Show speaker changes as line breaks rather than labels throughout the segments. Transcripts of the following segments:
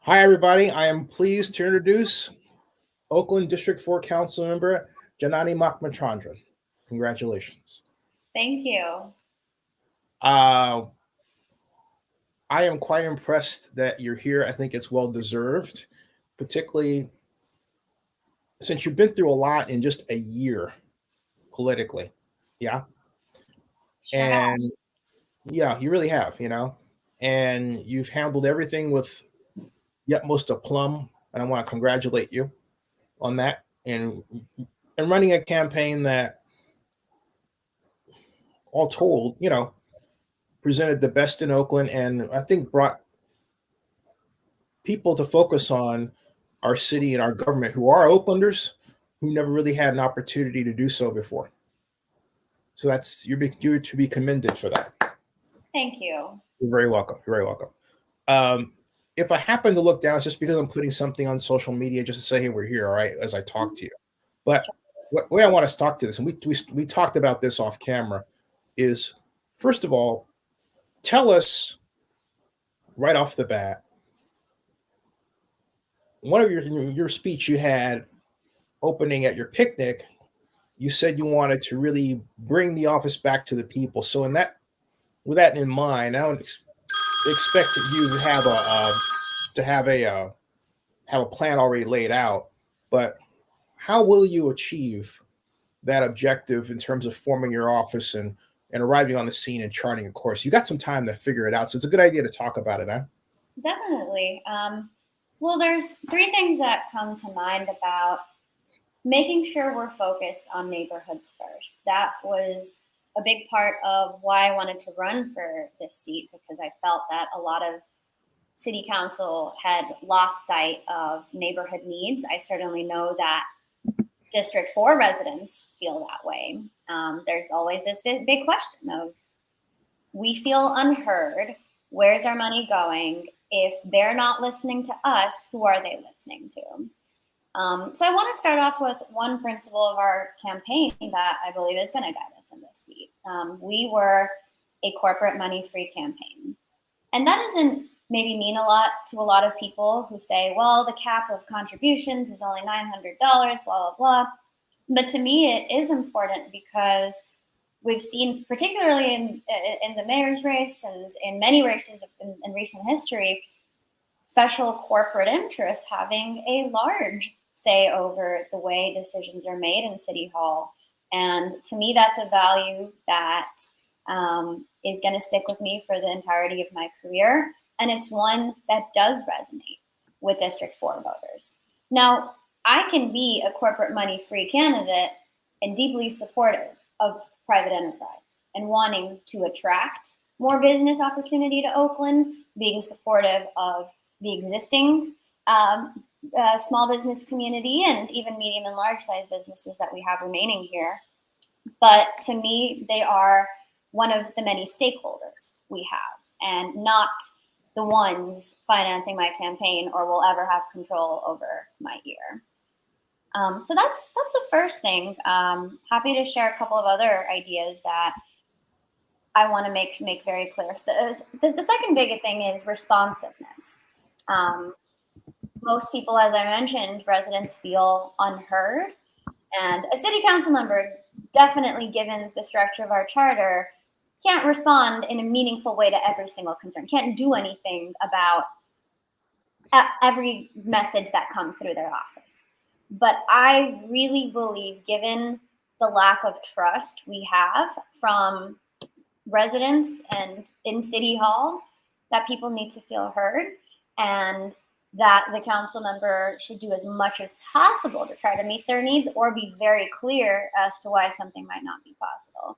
Hi, everybody. I am pleased to introduce Oakland District 4 Councilmember Janani Ramachandran. Congratulations.
Thank you.
Uh, I am quite impressed that you're here. I think it's well deserved, particularly since you've been through a lot in just a year politically. Yeah.
Sure have.
And yeah, you really have. And you've handled everything with the utmost aplomb. And I want to congratulate you on that. And running a campaign that, all told, presented the best in Oakland and I think brought people to focus on our city and our government who are Oaklanders who never really had an opportunity to do so before. So you're to be commended for that.
Thank you.
You're very welcome. You're very welcome. If I happen to look down, it's just because I'm putting something on social media just to say, hey, we're here, all right, as I talk to you. But what way I want to talk to this, and we talked about this off camera, is first of all, tell us right off the bat, one of your speech you had opening at your picnic, you said you wanted to really bring the office back to the people. So with that in mind, I don't expect you to have a plan already laid out. But how will you achieve that objective in terms of forming your office and arriving on the scene and charting a course? You got some time to figure it out, so it's a good idea to talk about it, huh?
Definitely. Well, there's three things that come to mind about making sure we're focused on neighborhoods first. That was a big part of why I wanted to run for this seat, because I felt that a lot of city council had lost sight of neighborhood needs. I certainly know that District 4 residents feel that way. There's always this big question of, we feel unheard. Where's our money going? If they're not listening to us, who are they listening to? So I want to start off with one principle of our campaign that I believe is going to guide us in this seat. We were a corporate money-free campaign. And that doesn't maybe mean a lot to a lot of people who say, well, the cap of contributions is only $900, blah, blah, blah. But to me, it is important because we've seen, particularly in the mayor's race and in many races in recent history, special corporate interests having a large say over the way decisions are made in City Hall. And to me, that's a value that is going to stick with me for the entirety of my career. And it's one that does resonate with District 4 voters. Now, I can be a corporate money-free candidate and deeply supportive of private enterprise and wanting to attract more business opportunity to Oakland, being supportive of the existing small business community and even medium and large size businesses that we have remaining here. But to me, they are one of the many stakeholders we have and not the ones financing my campaign or will ever have control over my year. So that's the first thing. Happy to share a couple of other ideas that I want to make very clear. The second big thing is responsiveness. Most people, as I mentioned, residents feel unheard. And a city council member, definitely given the structure of our charter, can't respond in a meaningful way to every single concern, can't do anything about every message that comes through their office. But I really believe, given the lack of trust we have from residents and in City Hall, that people need to feel heard, and that the council member should do as much as possible to try to meet their needs or be very clear as to why something might not be possible.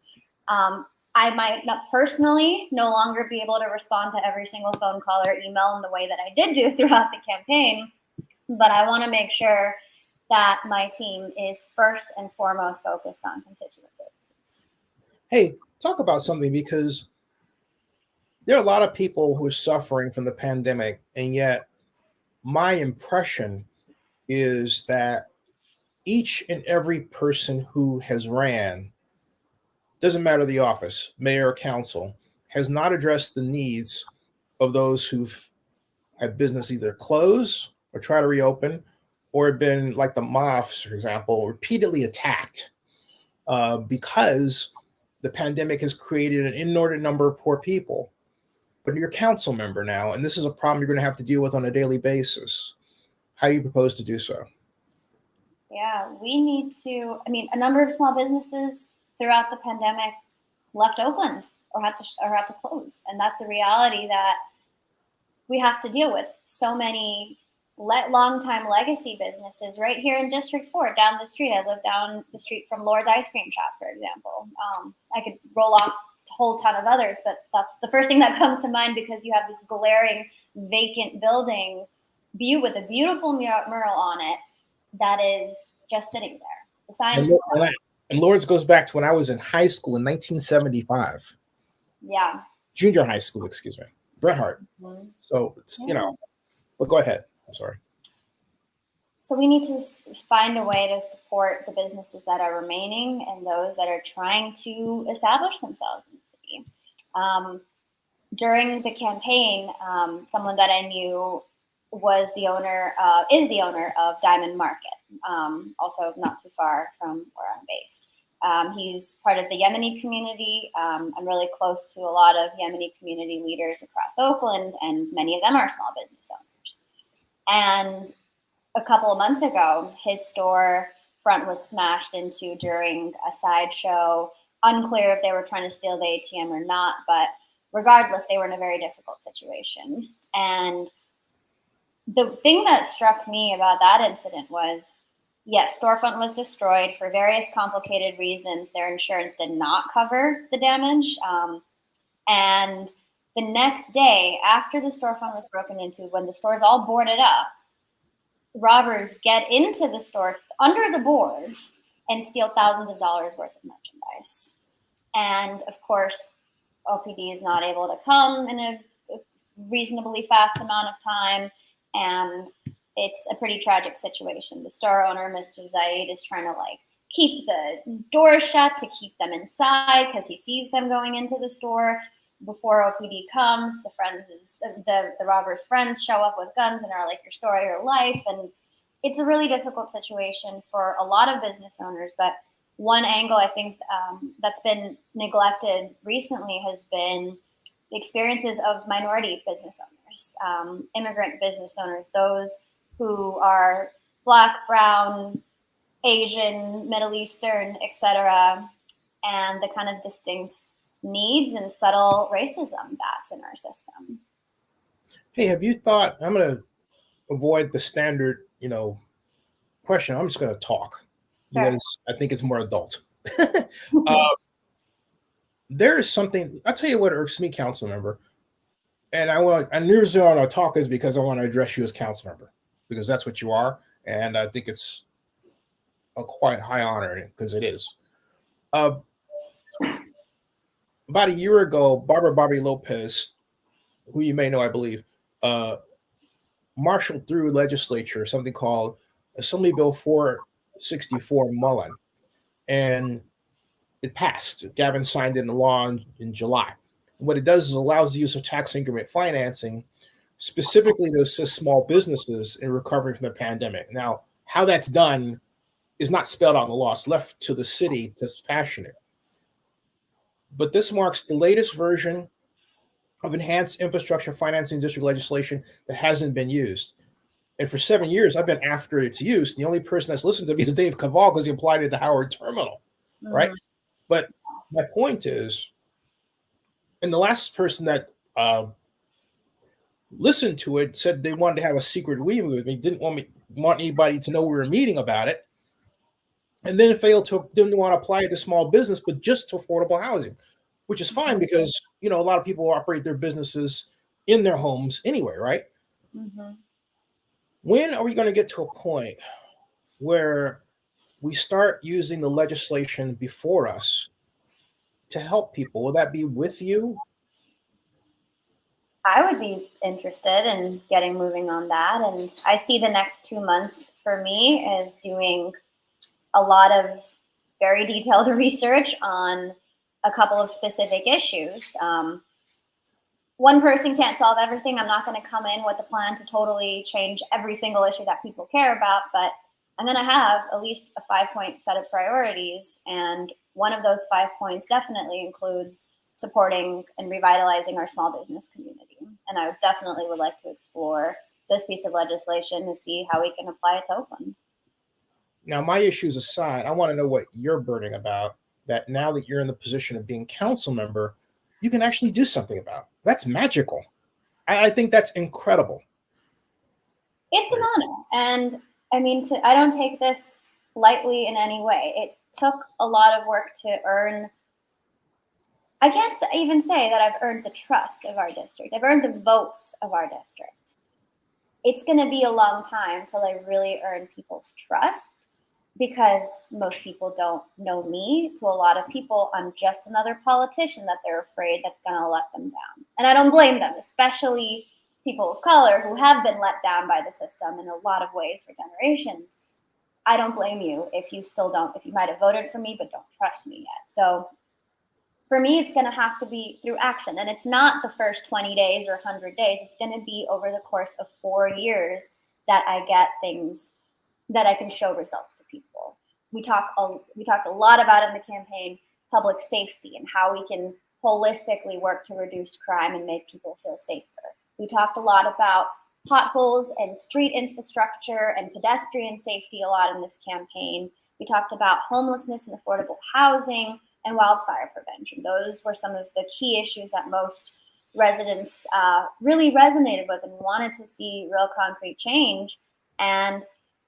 I might not personally no longer be able to respond to every single phone call or email in the way that I did do throughout the campaign, but I want to make sure that my team is first and foremost focused on constituent services.
Hey, talk about something, because there are a lot of people who are suffering from the pandemic, and yet my impression is that each and every person who has ran, doesn't matter the office, mayor or council, has not addressed the needs of those who've had business either close or try to reopen, or had been, like the mosques, for example, repeatedly attacked because the pandemic has created an inordinate number of poor people. But you're a council member now, and this is a problem you're going to have to deal with on a daily basis. How do you propose to do so?
Yeah, we need to. I mean, a number of small businesses throughout the pandemic left Oakland or had to close, and that's a reality that we have to deal with. So many long-time legacy businesses right here in District 4, down the street. I live down the street from Lord's Ice Cream Shop, for example. I could roll off a whole ton of others, but that's the first thing that comes to mind because you have this glaring vacant building view with a beautiful mural on it that is just sitting there. The signs.
And Lawrence goes back to when I was in high school in 1975.
Yeah.
Junior high school, excuse me. Bret Hart. Mm-hmm. So it's, but go ahead. I'm sorry.
So we need to find a way to support the businesses that are remaining and those that are trying to establish themselves in the city. During the campaign, someone that I knew is the owner of Diamond Market, also not too far from where I'm based. He's part of the Yemeni community. I'm really close to a lot of Yemeni community leaders across Oakland, and many of them are small business owners. And a couple of months ago, his store front was smashed into during a sideshow. Unclear if they were trying to steal the ATM or not, but regardless, they were in a very difficult situation. And the thing that struck me about that incident was, yes, storefront was destroyed for various complicated reasons. Their insurance did not cover the damage. And the next day, after the storefront was broken into, when the store is all boarded up, robbers get into the store under the boards and steal thousands of dollars worth of merchandise. And of course, OPD is not able to come in a reasonably fast amount of time. And it's a pretty tragic situation. The store owner, Mr. Zaid, is trying to keep the doors shut to keep them inside because he sees them going into the store. Before OPD comes, the robbers' friends show up with guns and are like, your story, your life. And it's a really difficult situation for a lot of business owners. But one angle I think that's been neglected recently has been the experiences of minority business owners, immigrant business owners, those who are Black, brown, Asian, Middle Eastern, etc., and the kind of distinct needs and subtle racism that's in our system.
Hey, have you thought, I'm going to avoid the standard, question. I'm just going to talk because I think it's more adult. There is something, I'll tell you what irks me, council member. And the reason I want to talk is because I want to address you as council member, because that's what you are. And I think it's a quite high honor because it is. About a year ago, Barbie Lopez, who you may know, I believe, marshaled through legislature something called Assembly Bill 464 Mullen, and it passed. Gavin signed it into law in July. What it does is allows the use of tax increment financing specifically to assist small businesses in recovery from the pandemic. Now, how that's done is not spelled out in the law. It's left to the city to fashion it. But this marks the latest version of enhanced infrastructure financing district legislation that hasn't been used. And for 7 years, I've been after its use. The only person that's listened to me is Dave Cavall because he applied it at the Howard Terminal, right? But my point is, and the last person that listened to it said they wanted to have a secret meeting with me, didn't want anybody to know we were meeting about it, and then didn't want to apply it to small business, but just to affordable housing, which is fine because a lot of people operate their businesses in their homes anyway, right? Mm-hmm. When are we going to get to a point where we start using the legislation before us to help people? Will that be with you?
I would be interested in getting moving on that. And I see the next 2 months for me as doing a lot of very detailed research on a couple of specific issues. one person can't solve everything. I'm not going to come in with a plan to totally change every single issue that people care about, but I'm going to have at least a 5-point set of priorities. And one of those 5 points definitely includes supporting and revitalizing our small business community. And I definitely would like to explore this piece of legislation to see how we can apply it to Oakland.
Now, my issues aside, I want to know what you're burning about, that now that you're in the position of being council member, you can actually do something about. That's magical. I think that's incredible.
It's an honor. And I mean, I don't take this lightly in any way. It took a lot of work to earn. I can't even say that I've earned the trust of our district. I've earned the votes of our district. It's going to be a long time till I really earn people's trust, because most people don't know me. To a lot of people, I'm just another politician that they're afraid that's going to let them down. And I don't blame them, especially people of color who have been let down by the system in a lot of ways for generations. I don't blame you if you still don't, if you might have voted for me but don't trust me yet. So for me, it's going to have to be through action. And it's not the first 20 days or 100 days. It's going to be over the course of 4 years that I get things that I can show results to people. We talked a lot about in the campaign public safety and how we can holistically work to reduce crime and make people feel safer. We talked a lot about potholes and street infrastructure and pedestrian safety a lot in this campaign. We talked about homelessness and affordable housing and wildfire prevention. Those were some of the key issues that most residents really resonated with and wanted to see real concrete change. And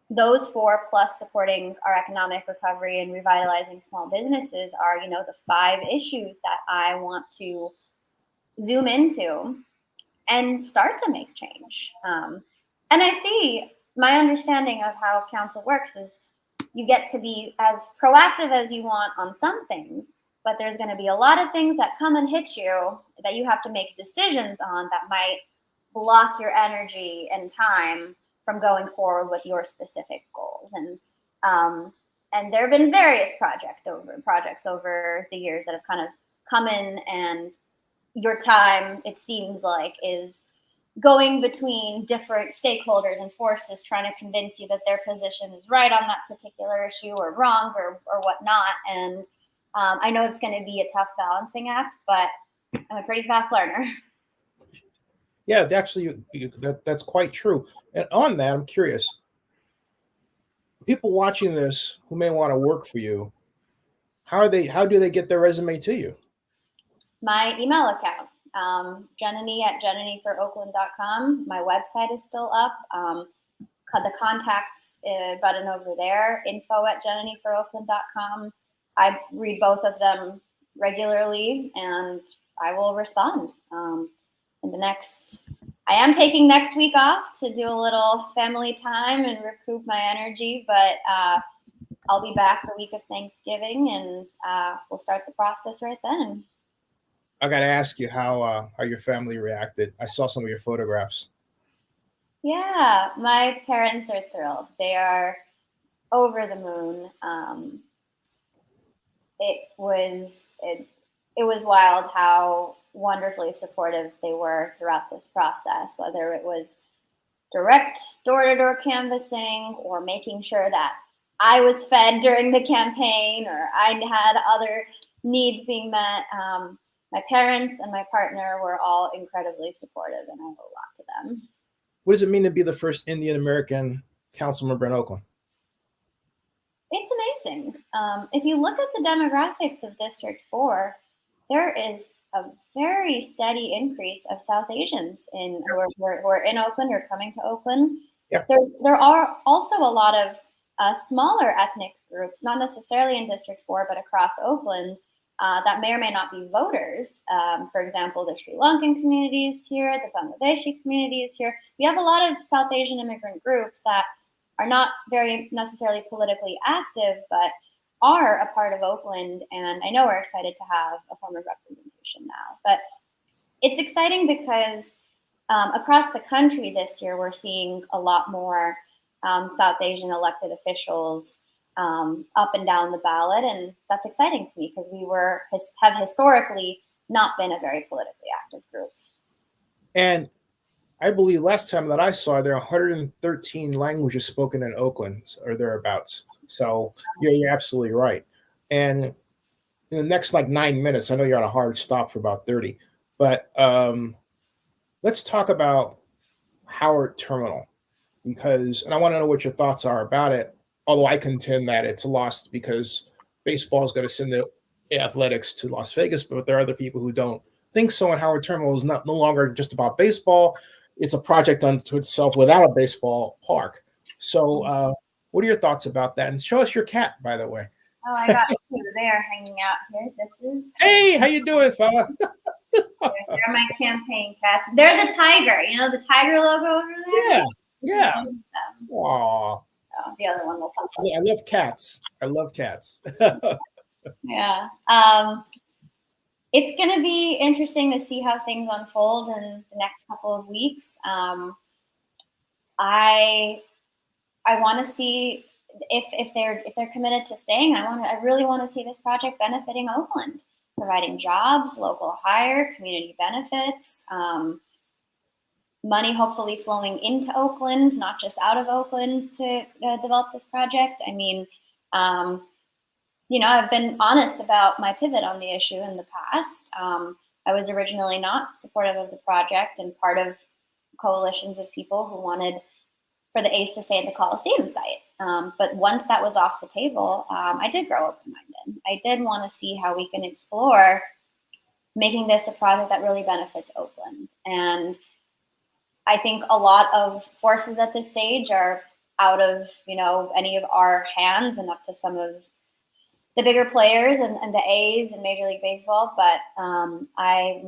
those 4, plus supporting our economic recovery and revitalizing small businesses, are, the 5 issues that I want to zoom into and start to make change. And I see, my understanding of how council works is you get to be as proactive as you want on some things, but there's going to be a lot of things that come and hit you that you have to make decisions on that might block your energy and time from going forward with your specific goals. And there have been various projects over the years that have kind of come in, and your time, it seems like, is going between different stakeholders and forces trying to convince you that their position is right on that particular issue or wrong or whatnot. And I know it's going to be a tough balancing act, but I'm a pretty fast learner.
Yeah, actually, that's quite true. And on that, I'm curious, people watching this who may want to work for you, how do they get their resume to you?
My email account, Janani at jananiforoakland.com. My website is still up. The contact button over there, info at jananiforoakland.com. I read both of them regularly, and I will respond. I am taking next week off to do a little family time and recoup my energy, but I'll be back the week of Thanksgiving, and we'll start the process right then.
I got to ask you how your family reacted. I saw some of your photographs.
Yeah, my parents are thrilled. They are over the moon. It was wild how wonderfully supportive they were throughout this process, whether it was direct door-to-door canvassing or making sure that I was fed during the campaign or I had other needs being met. My parents and my partner were all incredibly supportive, and I owe a lot to them.
What does it mean to be the first Indian-American council member in Oakland?
It's amazing. If you look at the demographics of District 4, there is a very steady increase of South Asians who are in Oakland or coming to Oakland.
Yeah.
There are also a lot of smaller ethnic groups, not necessarily in District 4, but across Oakland, that may or may not be voters. For example, the Sri Lankan communities here, the Bangladeshi communities here. We have a lot of South Asian immigrant groups that are not very necessarily politically active, but are a part of Oakland. And I know we're excited to have a form of representation now. But it's exciting because across the country this year, we're seeing a lot more South Asian elected officials up and down the ballot. And that's exciting to me because we have historically not been a very politically active group.
And I believe last time that I saw, there are 113 languages spoken in Oakland or thereabouts. So yeah, you're absolutely right. And in the next like 9 minutes, I know you're on a hard stop for about 30, but let's talk about Howard Terminal because, and I want to know what your thoughts are about it. Although I contend that it's lost because baseball is going to send the athletics to Las Vegas, but there are other people who don't think so. And Howard Terminal is not no longer just about baseball; it's a project unto itself without a baseball park. So, what are your thoughts about that? And show us your cat, by the way.
Oh, I got two there hanging out here. This is
Hey, how you doing, fella?
they're my campaign cats. They're the tiger. You know the tiger logo over there.
Yeah. Aww.
Oh, the other one will pop up.
I love cats. I love cats.
Yeah. It's going to be interesting to see how things unfold in the next couple of weeks. I want to see if they're committed to staying. I really want to see this project benefiting Oakland, providing jobs, local hire, community benefits, money hopefully flowing into Oakland, not just out of Oakland to develop this project. I mean, I've been honest about my pivot on the issue in the past. I was originally not supportive of the project and part of coalitions of people who wanted for the A's to stay at the Coliseum site. But once that was off the table, I did grow open-minded. I did want to see how we can explore making this a project that really benefits Oakland. And I think a lot of forces at this stage are out of, any of our hands and up to some of the bigger players and the A's and Major League Baseball. But I'm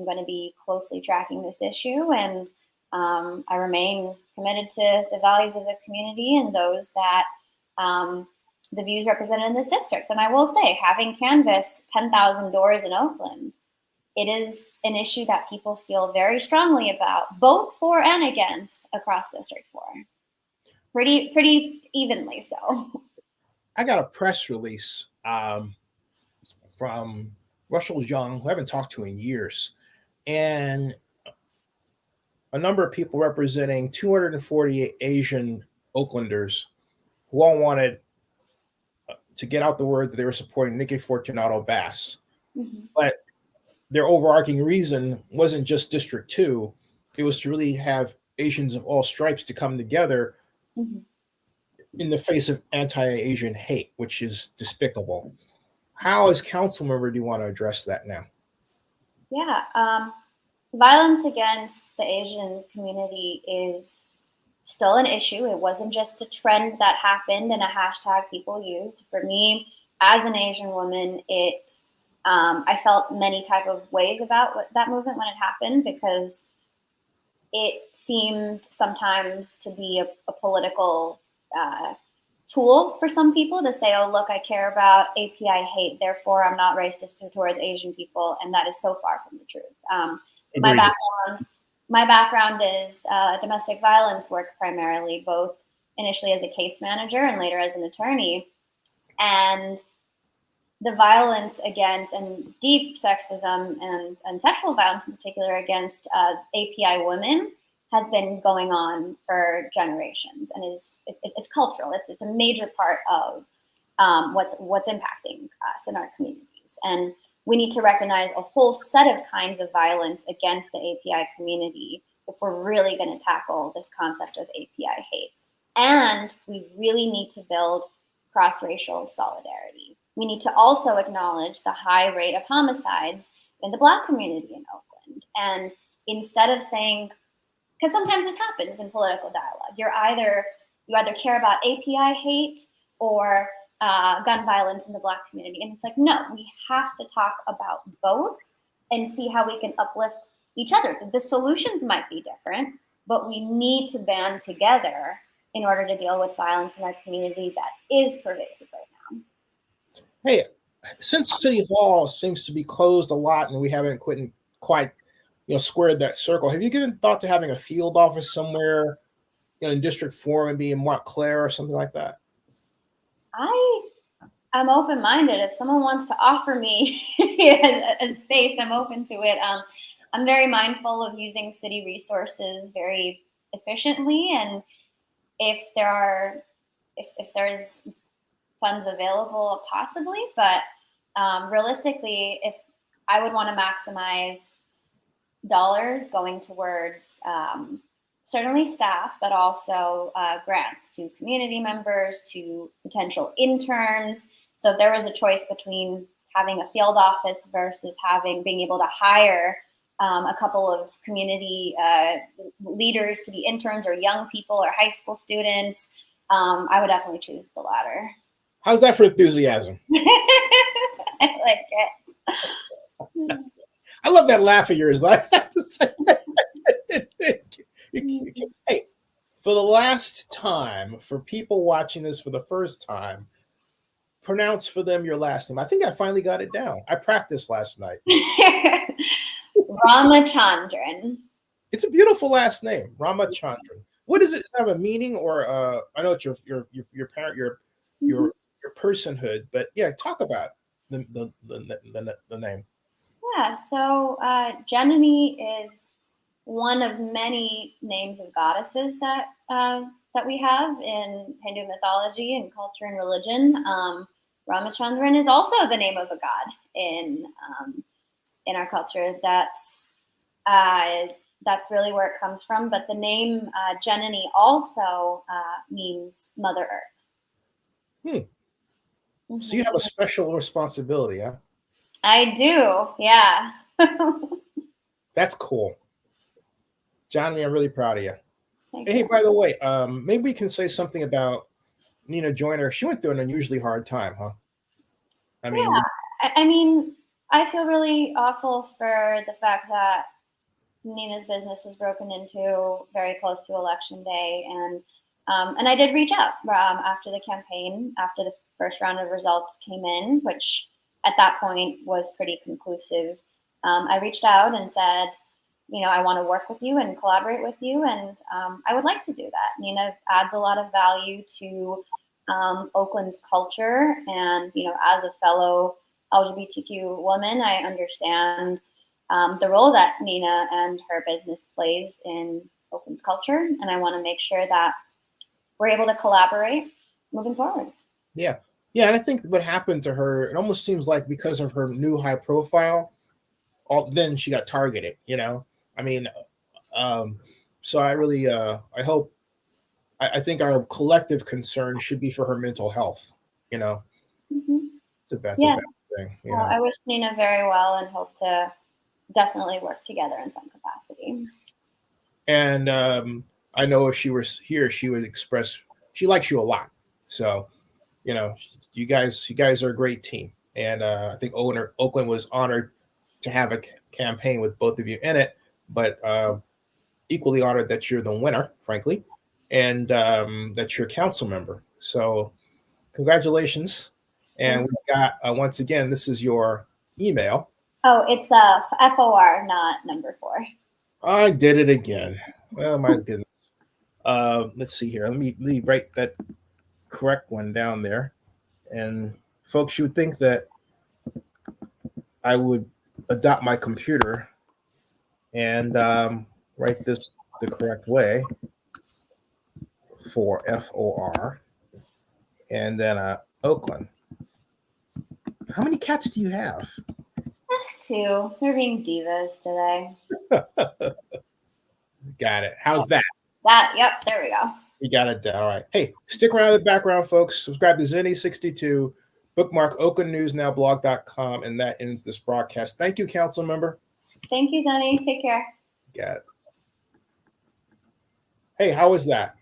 going to be closely tracking this issue, and I remain committed to the values of the community and those that the views represented in this district. And I will say, having canvassed 10,000 doors in Oakland, it is an issue that people feel very strongly about, both for and against, across District 4. Pretty evenly so.
I got a press release from Russell Young, who I haven't talked to in years, and a number of people representing 240 Asian Oaklanders who all wanted to get out the word that they were supporting Nicky Fortunato Bass. Mm-hmm. But their overarching reason wasn't just District 2. It was to really have Asians of all stripes to come together in the face of anti-Asian hate, which is despicable. How, as council member, do you want to address that now?
Yeah, violence against the Asian community is still an issue. It wasn't just a trend that happened and a hashtag people used. For me, as an Asian woman, I felt many type of ways about that movement when it happened, because it seemed sometimes to be a political tool for some people to say, oh, look, I care about API hate, therefore I'm not racist towards Asian people. And that is so far from the truth. My background is domestic violence work primarily, both initially as a case manager and later as an attorney. And the violence against and deep sexism and sexual violence in particular against API women has been going on for generations, and it's cultural. It's a major part of what's impacting us in our communities. And we need to recognize a whole set of kinds of violence against the API community if we're really going to tackle this concept of API hate. And we really need to build cross-racial solidarity. We need to also acknowledge the high rate of homicides in the Black community in Oakland. And instead of saying, because sometimes this happens in political dialogue, you either care about API hate or gun violence in the Black community. And it's like, no, we have to talk about both and see how we can uplift each other. The solutions might be different, but we need to band together in order to deal with violence in our community that is pervasive right now.
Hey, since City Hall seems to be closed a lot and we haven't quite squared that circle, have you given thought to having a field office somewhere in District 4, maybe in Montclair or something like that?
I'm open-minded. If someone wants to offer me a space, I'm open to it. I'm very mindful of using city resources very efficiently, and if there's funds available, possibly, but realistically, if I would want to maximize dollars going towards certainly staff, but also grants to community members, to potential interns. So if there was a choice between having a field office versus being able to hire a couple of community leaders to be interns, or young people or high school students, I would definitely choose the latter.
How's that for enthusiasm?
I like it.
I love that laugh of yours. I have to say. Hey, for the last time, for people watching this for the first time, pronounce for them your last name. I think I finally got it down. I practiced last night.
Ramachandran.
It's a beautiful last name, Ramachandran. What is it? Does it have a meaning, or I know it's your parent, your personhood, but yeah, talk about the name.
Yeah, so Janani is one of many names of goddesses that we have in Hindu mythology and culture and religion. Ramachandran is also the name of a god in our culture. That's really where it comes from. But the name Janani also means Mother Earth.
Mm-hmm. So you have a special responsibility, huh?
I do, yeah.
That's cool. Johnny, I'm really proud of you. Hey, by the way, maybe we can say something about Nina Joyner. She went through an unusually hard time, huh? I mean,
yeah. I mean, I feel really awful for the fact that Nina's business was broken into very close to Election Day, and I did reach out after the campaign, after the first round of results came in, which at that point was pretty conclusive. I reached out and said, I want to work with you and collaborate with you, and I would like to do that. Nina adds a lot of value to Oakland's culture, and as a fellow LGBTQ woman, I understand the role that Nina and her business plays in Oakland's culture, and I want to make sure that we're able to collaborate moving forward.
Yeah. And I think what happened to her, it almost seems like because of her new high profile, then she got targeted. I mean, so I really, I hope, I think our collective concern should be for her mental health.
Mm-hmm.
It's a bad thing.
I wish Nina very well and hope to definitely work together in some capacity.
And I know if she was here, she would express she likes you a lot. So, you guys are a great team, and I think Oakland was honored to have a campaign with both of you in it, but equally honored that you're the winner, frankly, and that you're a council member. So, congratulations. And we've got once again, this is your email.
Oh, it's FOR, not number 4.
I did it again. Oh my goodness. Let's see here. Let me write that correct one down there. And folks, you would think that I would adopt my computer and write this the correct way for FOR, and then Oakland. How many cats do you have?
Just 2. They're being divas today.
Got it. How's that?
Yep, there we go.
You got it down. All right. Hey, stick around in the background, folks. Subscribe to Zennie62, bookmark oaklandnewsnowblog.com, and that ends this broadcast. Thank you, council member.
Thank you, Zennie. Take care.
Got it. Hey, how was that?